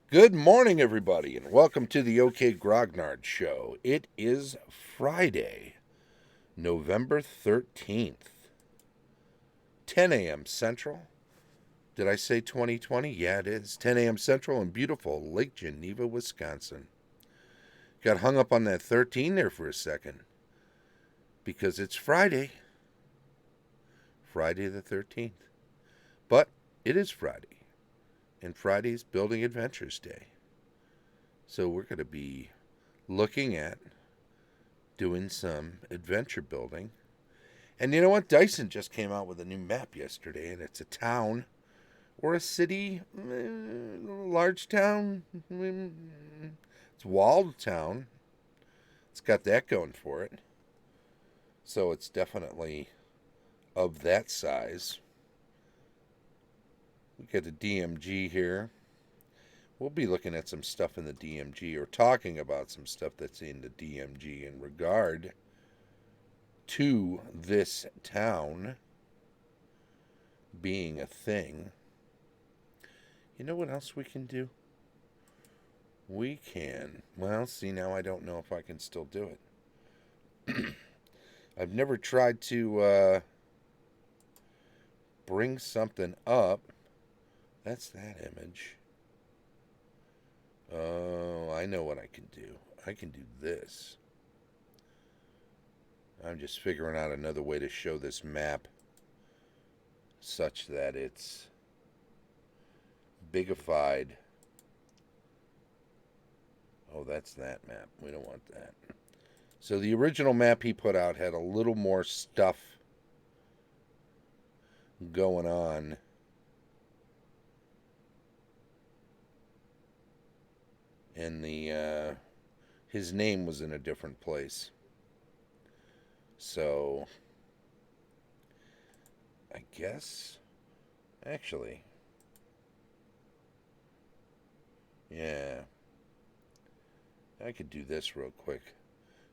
Good morning, everybody, and welcome to the OK Grognard Show. It is Friday, November 13th, 10 a.m. Central. Did I say 2020? Yeah, it is. 10 a.m. Central in beautiful Lake Geneva, Wisconsin. Got hung up on that 13 there for a second because it's Friday, Friday the 13th. But it is Friday, and Friday's Building Adventures Day. So we're going to be looking at doing some adventure building. And you know what? Dyson just came out with a new map yesterday, and it's a town or a city, large town. It's a walled town. It's got that going for it. So it's definitely of that size. We got the DMG here. We'll be looking at some stuff in the DMG or talking about some stuff that's in the DMG in regard to this town being a thing. You know what else we can do? We can. Well, see, now I don't know if I can still do it. I've never tried to bring something up. That's that image. Oh, I know what I can do. I can do this. I'm just figuring out another way to show this map such that it's bigified. Oh, that's that map. We don't want that. So the original map he put out had a little more stuff going on. And his name was in a different place. So I guess actually, yeah, I could do this real quick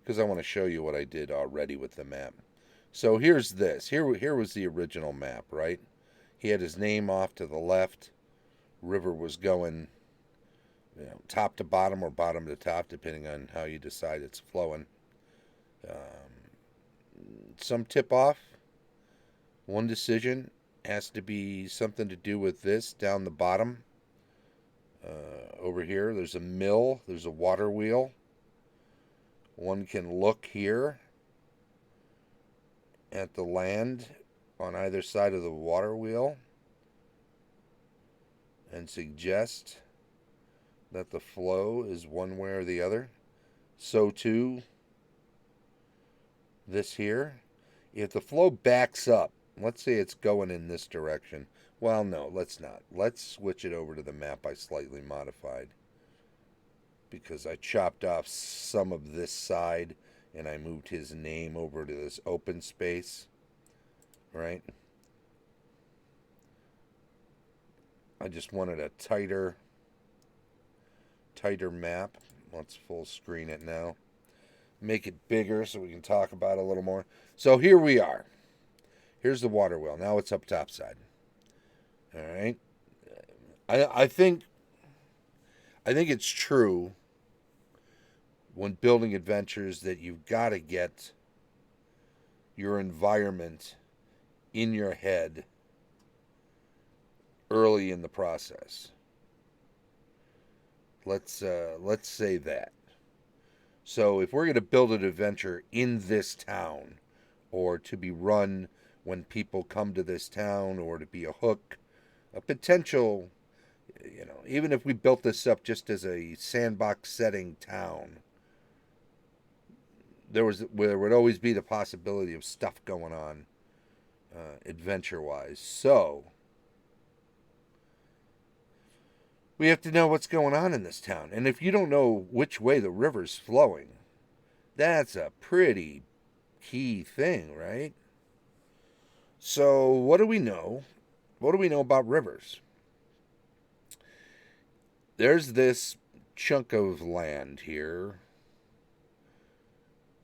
because I want to show you what I did already with the map. So here's this. Here was the original map, right? He had his name off to the left. River was going, top to bottom or bottom to top, depending on how you decide it's flowing. Some tip off. One decision has to be something to do with this down the bottom. Over here, there's a mill. There's a water wheel. One can look here at the land on either side of the water wheel and suggest that the flow is one way or the other. So too, this here. If the flow backs up, let's say it's going in this direction. Well, no, let's not. Let's switch it over to the map I slightly modified because I chopped off some of this side and I moved his name over to this open space, right? I just wanted a tighter map. Let's full screen it now. Make it bigger so we can talk about it a little more. So here we are. Here's the water wheel. Now it's up top side. All right. I think it's true when building adventures that you've got to get your environment in your head early in the process. Let's say that. So if we're going to build an adventure in this town, or to be run when people come to this town, or to be a hook, a potential, even if we built this up just as a sandbox setting town, there would always be the possibility of stuff going on, adventure wise. So we have to know what's going on in this town. And if you don't know which way the river's flowing, that's a pretty key thing, right? So, what do we know? What do we know about rivers? There's this chunk of land here.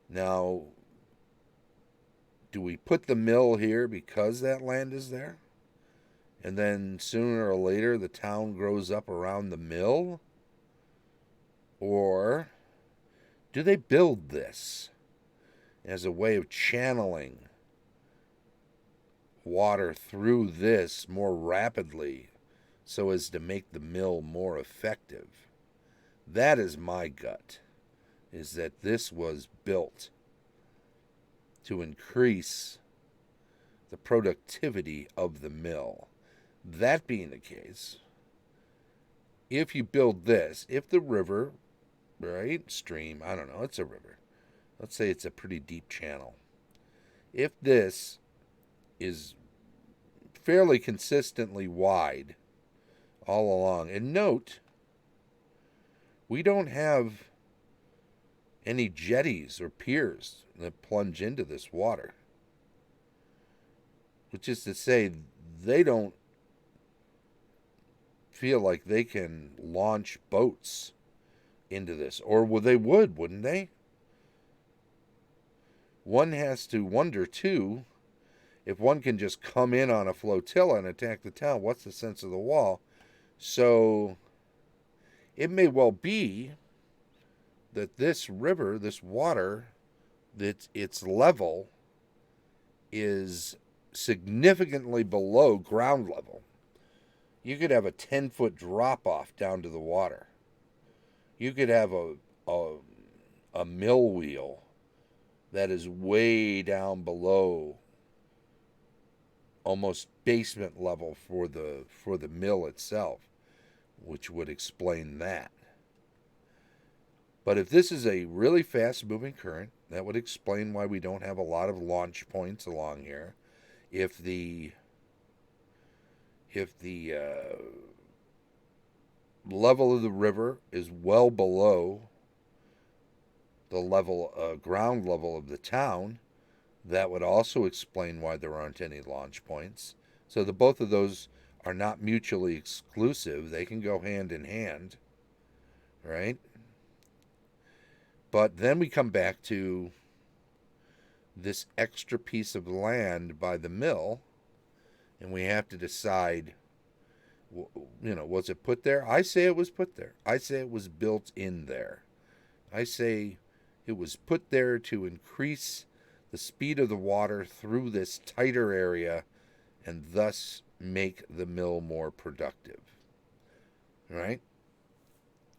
Now, do we put the mill here because that land is there? And then sooner or later the town grows up around the mill? Or do they build this as a way of channeling water through this more rapidly so as to make the mill more effective? That is my gut, is that this was built to increase the productivity of the mill. That being the case, if you build this, if the river, right, stream, I don't know, it's a river. Let's say it's a pretty deep channel. If this is fairly consistently wide all along, and note, we don't have any jetties or piers that plunge into this water, which is to say they don't feel like they can launch boats into this, or well, they would, wouldn't they? One has to wonder too, if one can just come in on a flotilla and attack the town, what's the sense of the wall? So it may well be that this river, this water, that its level is significantly below ground level. You could have a 10-foot drop off down to the water. You could have a mill wheel that is way down below almost basement level for the mill itself, which would explain that. But if this is a really fast moving current, that would explain why we don't have a lot of launch points along here. If the level of the river is well below the level ground level of the town, that would also explain why there aren't any launch points. So the both of those are not mutually exclusive. They can go hand in hand, right? But then we come back to this extra piece of land by the mill, and we have to decide, was it put there? I say it was put there. I say it was built in there. I say it was put there to increase the speed of the water through this tighter area and thus make the mill more productive. Right?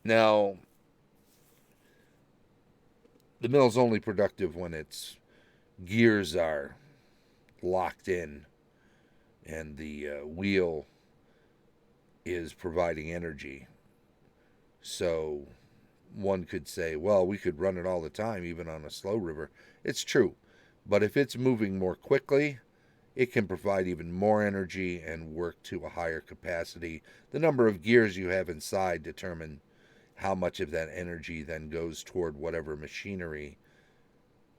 Now, the mill's only productive when its gears are locked in and the wheel is providing energy. So one could say, well, we could run it all the time, even on a slow river. It's true. But if it's moving more quickly, it can provide even more energy and work to a higher capacity. The number of gears you have inside determine how much of that energy then goes toward whatever machinery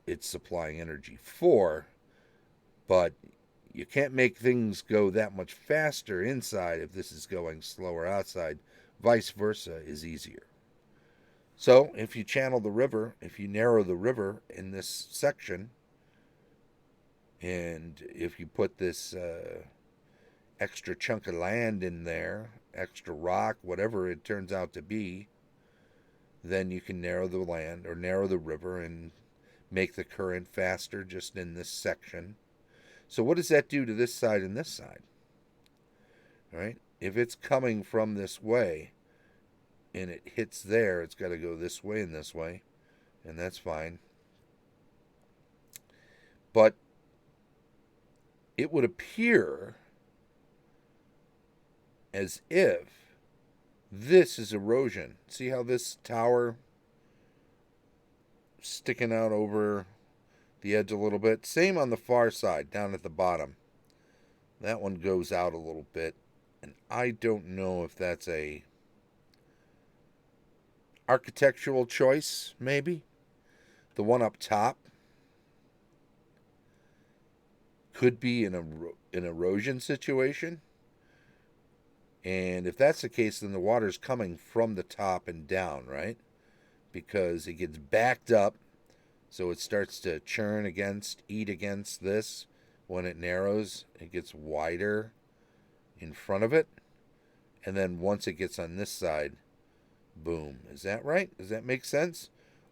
it's supplying energy for. But you can't make things go that much faster inside if this is going slower outside. Vice versa is easier. So if you channel the river, if you narrow the river in this section, and if you put this extra chunk of land in there, extra rock, whatever it turns out to be, then you can narrow the land or narrow the river and make the current faster just in this section. So what does that do to this side and this side? All right? If it's coming from this way and it hits there, it's got to go this way and this way, and that's fine. But it would appear as if this is erosion. See how this tower sticking out over the edge a little bit? Same on the far side, down at the bottom. That one goes out a little bit, and I don't know if that's a architectural choice, maybe. The one up top could be an erosion situation. And if that's the case, then the water's coming from the top and down, right? Because it gets backed up, so it starts to churn against, eat against this. When it narrows, it gets wider in front of it. And then once it gets on this side, Boom. Is that right? Does that make sense?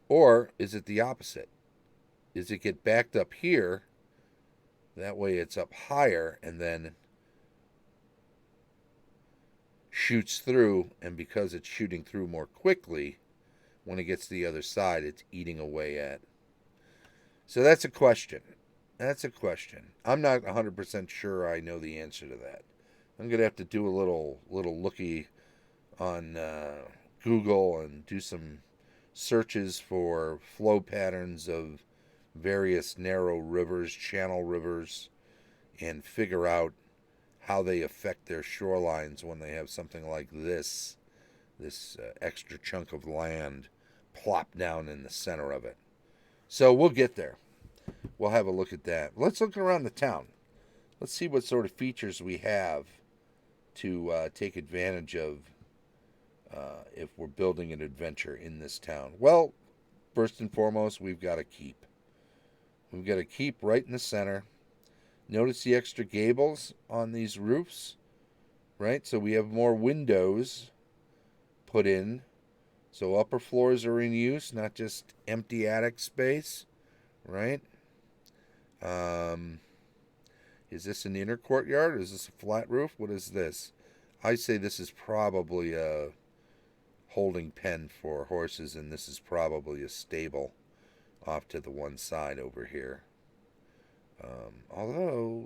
Or is it the opposite? Is it get backed up here? That way it's up higher and then shoots through, and because it's shooting through more quickly, when it gets to the other side, it's eating away at. So that's a question. That's a question. I'm not 100% sure I know the answer to that. I'm gonna have to do a little looky on Google and do some searches for flow patterns of various narrow rivers, channel rivers, and figure out how they affect their shorelines when they have something like this extra chunk of land plopped down in the center of it. So we'll get there. We'll have a look at that. Let's look around the town. Let's see what sort of features we have to take advantage of if we're building an adventure in this town. Well, first and foremost, we've got a keep. We've got a keep right in the center. Notice the extra gables on these roofs, right? So we have more windows put in. So upper floors are in use, not just empty attic space, right? Is this an inner courtyard? Or is this a flat roof? What is this? I say this is probably a holding pen for horses, and this is probably a stable off to the one side over here. Although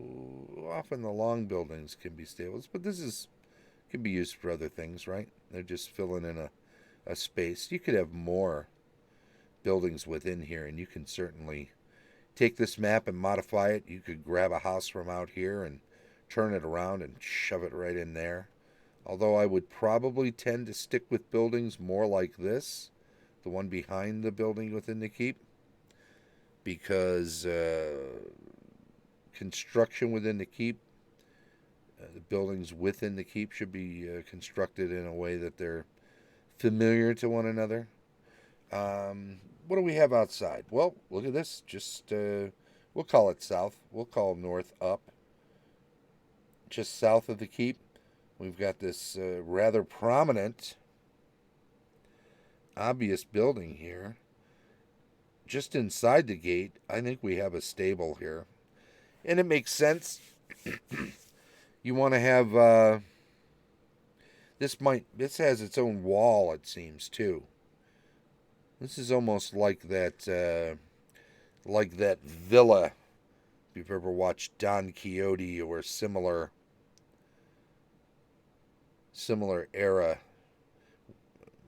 often the long buildings can be stables, but this can be used for other things, right? They're just filling in a space. You could have more buildings within here, and you can certainly take this map and modify it. You could grab a house from out here and turn it around and shove it right in there. Although I would probably tend to stick with buildings more like this, the one behind the building within the keep, because construction within the keep, the buildings within the keep should be constructed in a way that they're familiar to one another. What do we have outside? Well, look at this. Just we'll call it south. We'll call north up. Just south of the keep, we've got this rather prominent, obvious building here. Just inside the gate, I think we have a stable here, and it makes sense. You want to have this has its own wall, it seems, too. This is almost like that villa. If you've ever watched Don Quixote or similar era,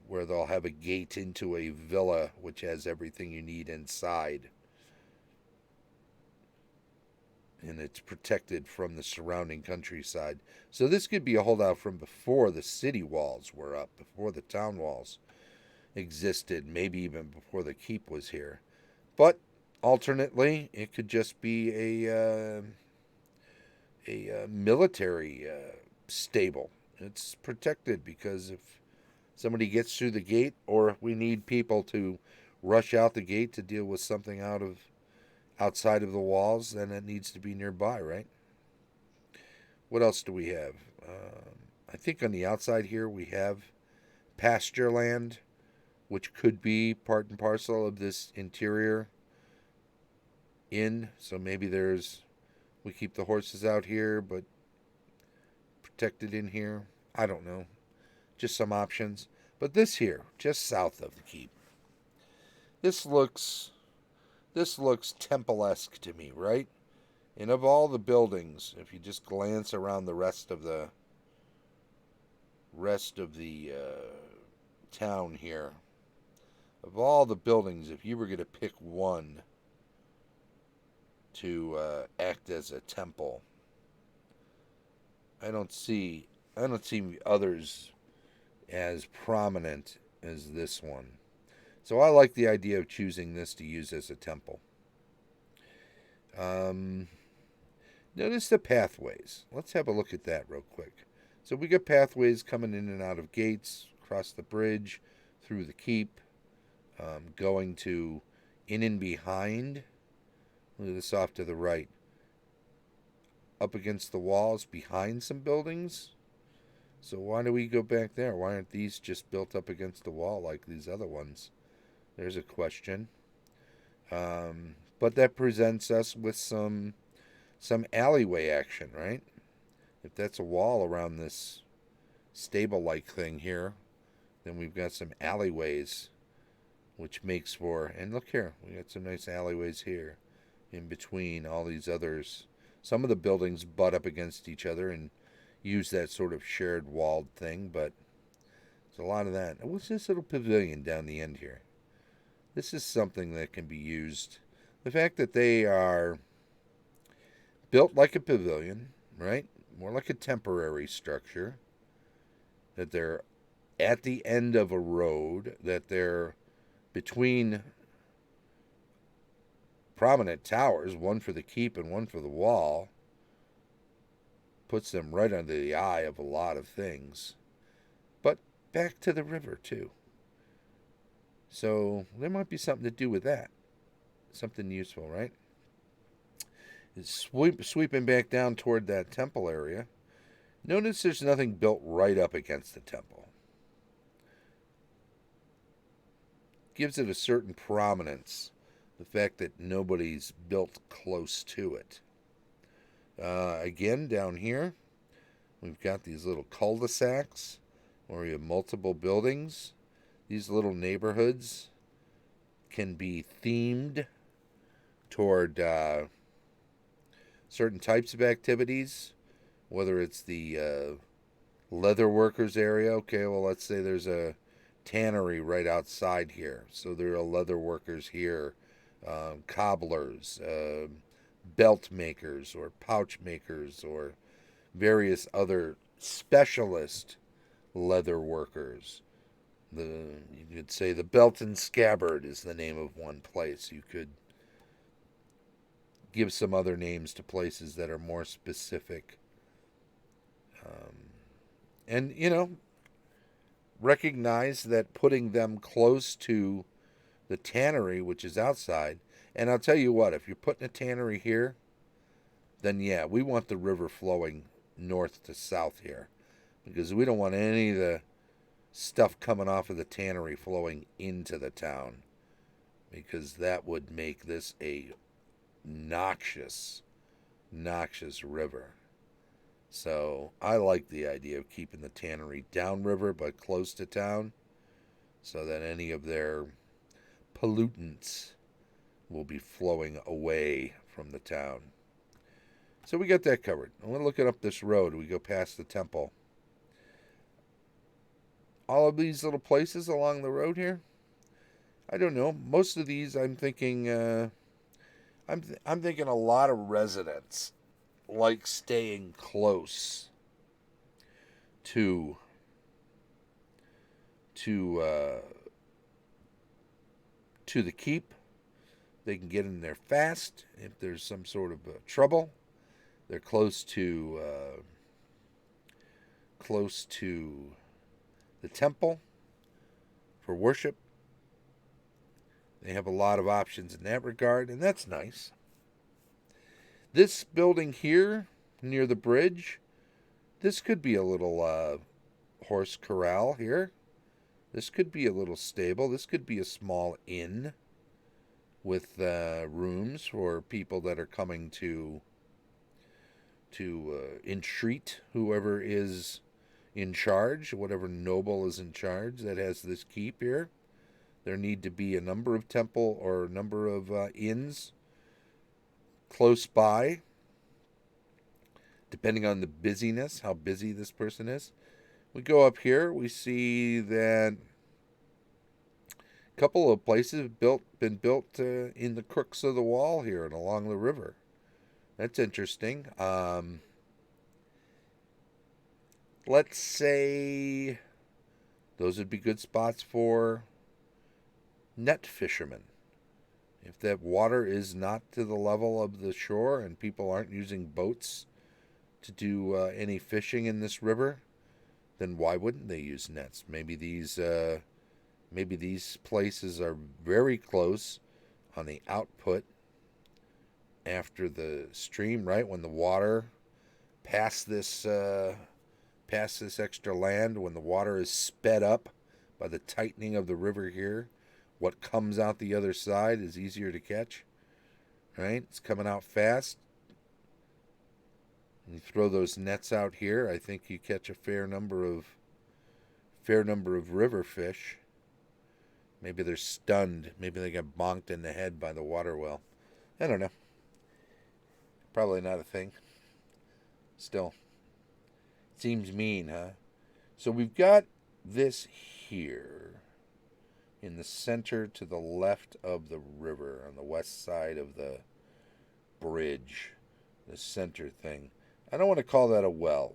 where they'll have a gate into a villa which has everything you need inside, and it's protected from the surrounding countryside. So this could be a holdout from before the city walls were up, before the town walls existed, maybe even before the keep was here. But alternately, it could just be a military stable. It's protected because if somebody gets through the gate, or if we need people to rush out the gate to deal with something outside of the walls, then it needs to be nearby, right? What else do we have? I think on the outside here we have pasture land, which could be part and parcel of this interior inn. So maybe we keep the horses out here, but protected in here. I don't know. Just some options. But this here, just south of the keep, this looks temple-esque to me, right? And of all the buildings, if you just glance around the rest of the town here, of all the buildings, if you were going to pick one to act as a temple, I don't see others as prominent as this one. So I like the idea of choosing this to use as a temple. Notice the pathways. Let's have a look at that real quick. So we got pathways coming in and out of gates, across the bridge, through the keep, going to in and behind. Look at this off to the right. Up against the walls behind some buildings. So why do we go back there? Why aren't these just built up against the wall like these other ones? There's a question. But that presents us with some alleyway action, right? If that's a wall around this stable-like thing here, then we've got some alleyways, which makes for, and look here, we got some nice alleyways here in between all these others. Some of the buildings butt up against each other and use that sort of shared walled thing, but there's a lot of that. What's this little pavilion down the end here? This is something that can be used. The fact that they are built like a pavilion, right? More like a temporary structure, that they're at the end of a road, that they're between prominent towers, one for the keep and one for the wall, puts them right under the eye of a lot of things. But back to the river, too. So there might be something to do with that. Something useful, right? It's sweeping back down toward that temple area. Notice there's nothing built right up against the temple. Gives it a certain prominence, the fact that nobody's built close to it. Again, down here, we've got these little cul-de-sacs where we have multiple buildings. These little neighborhoods can be themed toward certain types of activities, whether it's the leather workers area. Okay, well, let's say there's a tannery right outside here, so there are leather workers here, cobblers, belt makers, or pouch makers, or various other specialist leather workers. You could say the Belt and Scabbard is the name of one place. You could give some other names to places that are more specific. And, recognize that putting them close to the tannery, which is outside, and I'll tell you what, if you're putting a tannery here, then yeah, we want the river flowing north to south here, because we don't want any of the stuff coming off of the tannery flowing into the town, because that would make this a noxious river. So I like the idea of keeping the tannery downriver but close to town, so that any of their pollutants will be flowing away from the town. So we got that covered. I'm going to look up this road. We go past the temple. All of these little places along the road here, I don't know. Most of these, I'm thinking, I'm thinking a lot of residents like staying close to the keep. They can get in there fast if there's some sort of trouble. They're close to the temple for worship. They have a lot of options in that regard, and that's nice. This building here, near the bridge, this could be a little horse corral here. This could be a little stable. This could be a small inn with rooms for people that are coming to entreat whoever is in charge, whatever noble is in charge that has this keep here. There need to be a number of temple or a number of inns close by, depending on the busyness, how busy this person is. We go up here, we see that a couple of places have been built in the crooks of the wall here and along the river. That's interesting. Let's say those would be good spots for net fishermen. If that water is not to the level of the shore and people aren't using boats to do any fishing in this river, then why wouldn't they use nets? Maybe these places are very close on the output after the stream, right? When the water past this past this extra land, when the water is sped up by the tightening of the river here, what comes out the other side is easier to catch, right? It's coming out fast. You throw those nets out here, I think you catch a fair number of river fish. Maybe they're stunned. Maybe they got bonked in the head by the water well. I don't know. Probably not a thing. Still, seems mean, huh? So we've got this here in the center to the left of the river on the west side of the bridge, the center thing. I don't want to call that a well.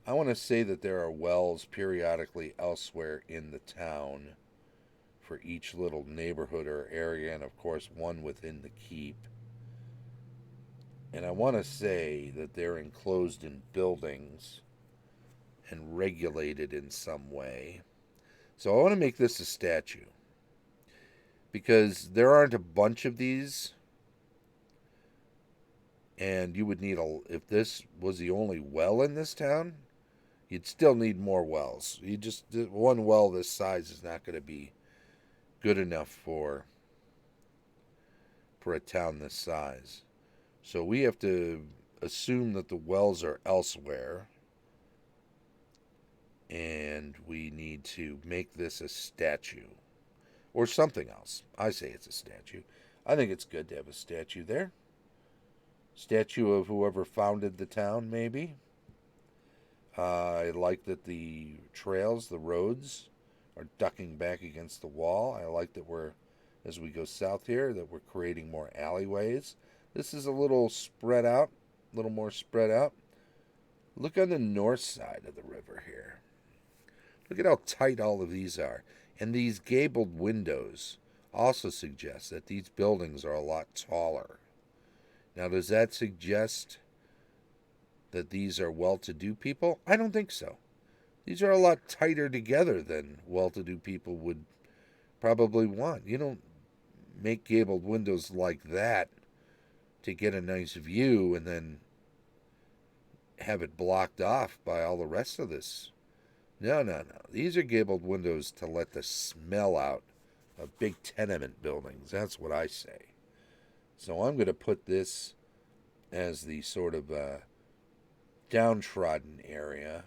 I want to say that there are wells periodically elsewhere in the town for each little neighborhood or area, and of course one within the keep. And I want to say that they're enclosed in buildings and regulated in some way. So I want to make this a statue, because there aren't a bunch of these, and you would need if this was the only well in this town, you'd still need more wells. One well this size is not going to be good enough for a town this size. So we have to assume that the wells are elsewhere, and we need to make this a statue or something else. I say it's a statue. I think it's good to have a statue there. Statue of whoever founded the town, maybe. I like that the trails, the roads, are ducking back against the wall. I like that as we go south here, that we're creating more alleyways. This is a little spread out, a little more spread out. Look on the north side of the river here. Look at how tight all of these are. And these gabled windows also suggest that these buildings are a lot taller. Now, does that suggest that these are well-to-do people? I don't think so. These are a lot tighter together than well-to-do people would probably want. You don't make gabled windows like that to get a nice view and then have it blocked off by all the rest of this. No. These are gabled windows to let the smell out of big tenement buildings. That's what I say. So I'm going to put this as the sort of downtrodden area,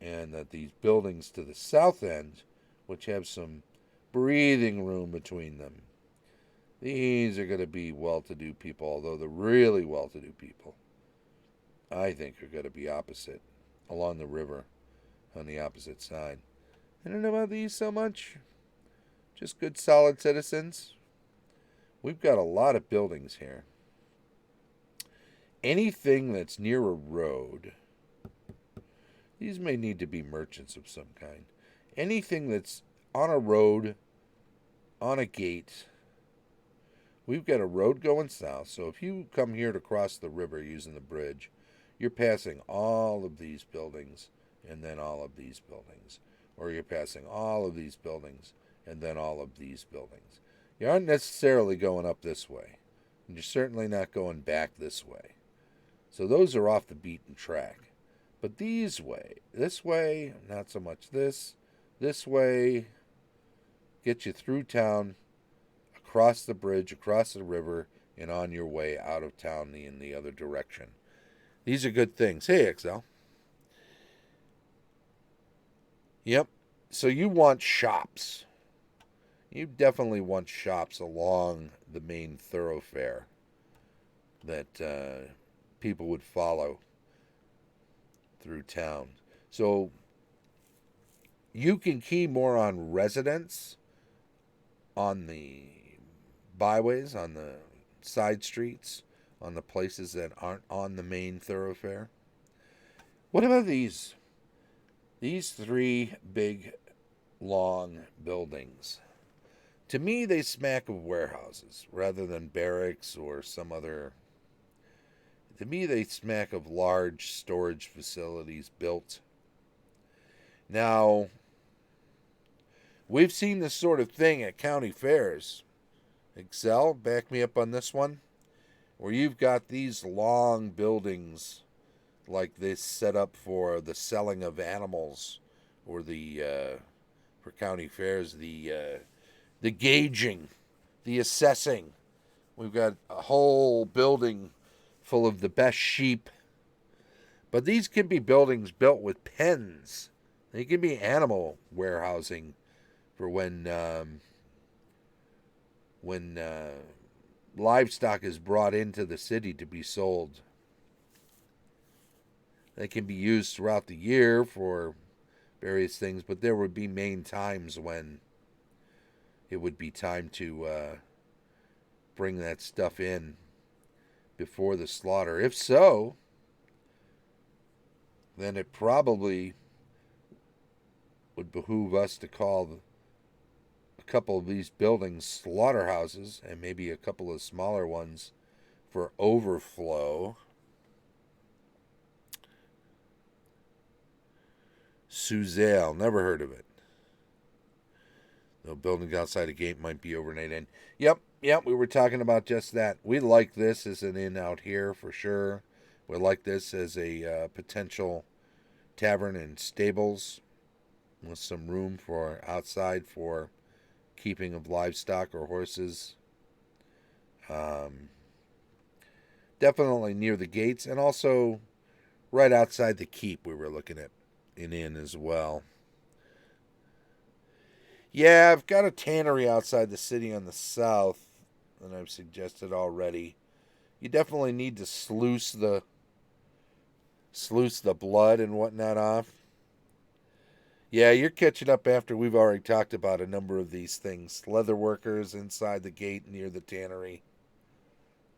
and that these buildings to the south end, which have some breathing room between them, these are going to be well-to-do people, although the really well-to-do people, I think, are going to be opposite, along the river, on the opposite side. I don't know about these so much. Just good, solid citizens. We've got a lot of buildings here. Anything that's near a road, these may need to be merchants of some kind. Anything that's on a road, on a gate. We've got a road going south, so if you come here to cross the river using the bridge, you're passing all of these buildings and then all of these buildings. Or you're passing all of these buildings and then all of these buildings. You aren't necessarily going up this way. And you're certainly not going back this way. So those are off the beaten track. But this way, not so much this way, get you through town, across the bridge, across the river, and on your way out of town in the other direction. These are good things. Hey, XL. Yep. So you want shops. You definitely want shops along the main thoroughfare that people would follow through town. So you can key more on residents on the byways, on the side streets, on the places that aren't on the main thoroughfare. What about these? These three big, long buildings. To me, they smack of warehouses rather than barracks or some other. To me, they smack of large storage facilities built. Now, we've seen this sort of thing at county fairs. Excel, back me up on this one. Where you've got these long buildings like this set up for the selling of animals, or for county fairs, the gauging, the assessing. We've got a whole building full of the best sheep. But these can be buildings built with pens. They can be animal warehousing for when livestock is brought into the city to be sold. They can be used throughout the year for various things, but there would be main times when it would be time to bring that stuff in before the slaughter. If so, then it probably would behoove us to call a couple of these buildings slaughterhouses, and maybe a couple of smaller ones for overflow. Suzelle, never heard of it. The buildings outside the gate might be overnight inn. Yep, we were talking about just that. We like this as an inn out here for sure. We like this as a potential tavern and stables with some room for outside for keeping of livestock or horses. Definitely near the gates, and also right outside the keep. We were looking at an inn as well. Yeah, I've got a tannery outside the city on the south that I've suggested already. You definitely need to sluice the blood and whatnot off. Yeah, you're catching up after we've already talked about a number of these things. Leather workers inside the gate near the tannery.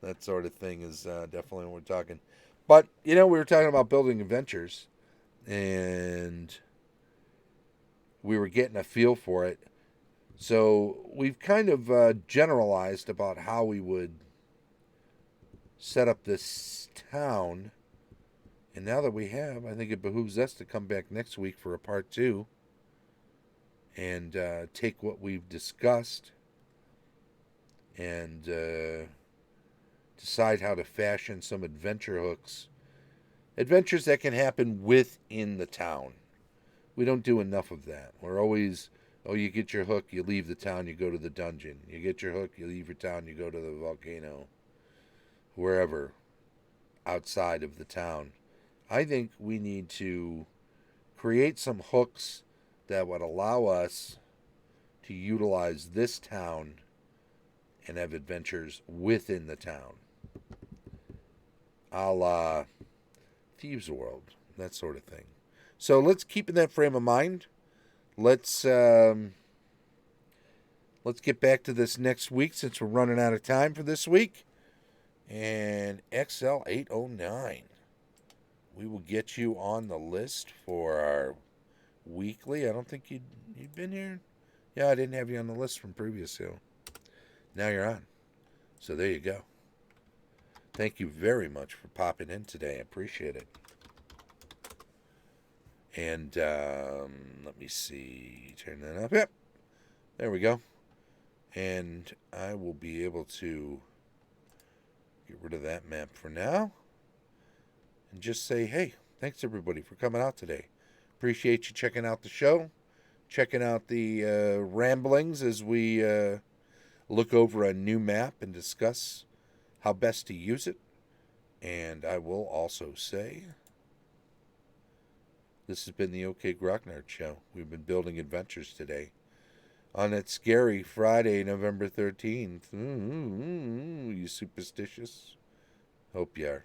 That sort of thing is definitely what we're talking. But, we were talking about building adventures, and we were getting a feel for it. So we've kind of generalized about how we would set up this town. And now that we have, I think it behooves us to come back next week for a part 2 and take what we've discussed and decide how to fashion some adventure hooks. Adventures that can happen within the town. We don't do enough of that. We're always, you get your hook, you leave the town, you go to the dungeon. You get your hook, you leave your town, you go to the volcano. Wherever outside of the town. I think we need to create some hooks that would allow us to utilize this town and have adventures within the town. A la Thieves World, that sort of thing. So let's keep in that frame of mind. Let's get back to this next week since we're running out of time for this week. And XL809. We will get you on the list for our weekly. I don't think you'd been here. Yeah, I didn't have you on the list from previous show. Now you're on. So there you go. Thank you very much for popping in today. I appreciate it. And let me see. Turn that up. Yep. There we go. And I will be able to get rid of that map for now. And just say, hey, thanks everybody for coming out today. Appreciate you checking out the show. Checking out the ramblings as we look over a new map and discuss how best to use it. And I will also say, this has been the OK Grognard Show. We've been building adventures today. On that scary Friday, November 13th. You superstitious? Hope you are.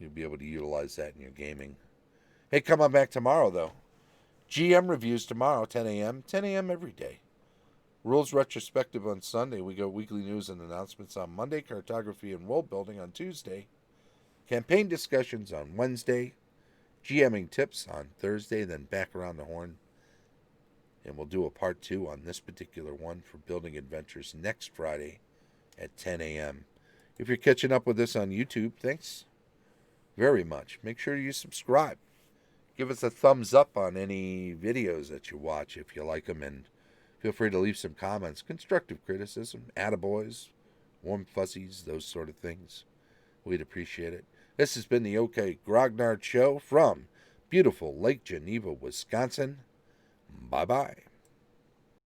You'll be able to utilize that in your gaming. Hey, come on back tomorrow, though. GM reviews tomorrow, 10 a.m. 10 a.m. every day. Rules retrospective on Sunday. We go weekly news and announcements on Monday. Cartography and world building on Tuesday. Campaign discussions on Wednesday. GMing tips on Thursday. Then back around the horn. And we'll do a part 2 on this particular one for building adventures next Friday at 10 a.m. If you're catching up with us on YouTube, thanks very much. Make sure you subscribe. Give us a thumbs up on any videos that you watch if you like them, and feel free to leave some comments, constructive criticism, attaboys, warm fuzzies, those sort of things. We'd appreciate it. This has been the OK Grognard Show from beautiful Lake Geneva, Wisconsin. Bye-bye.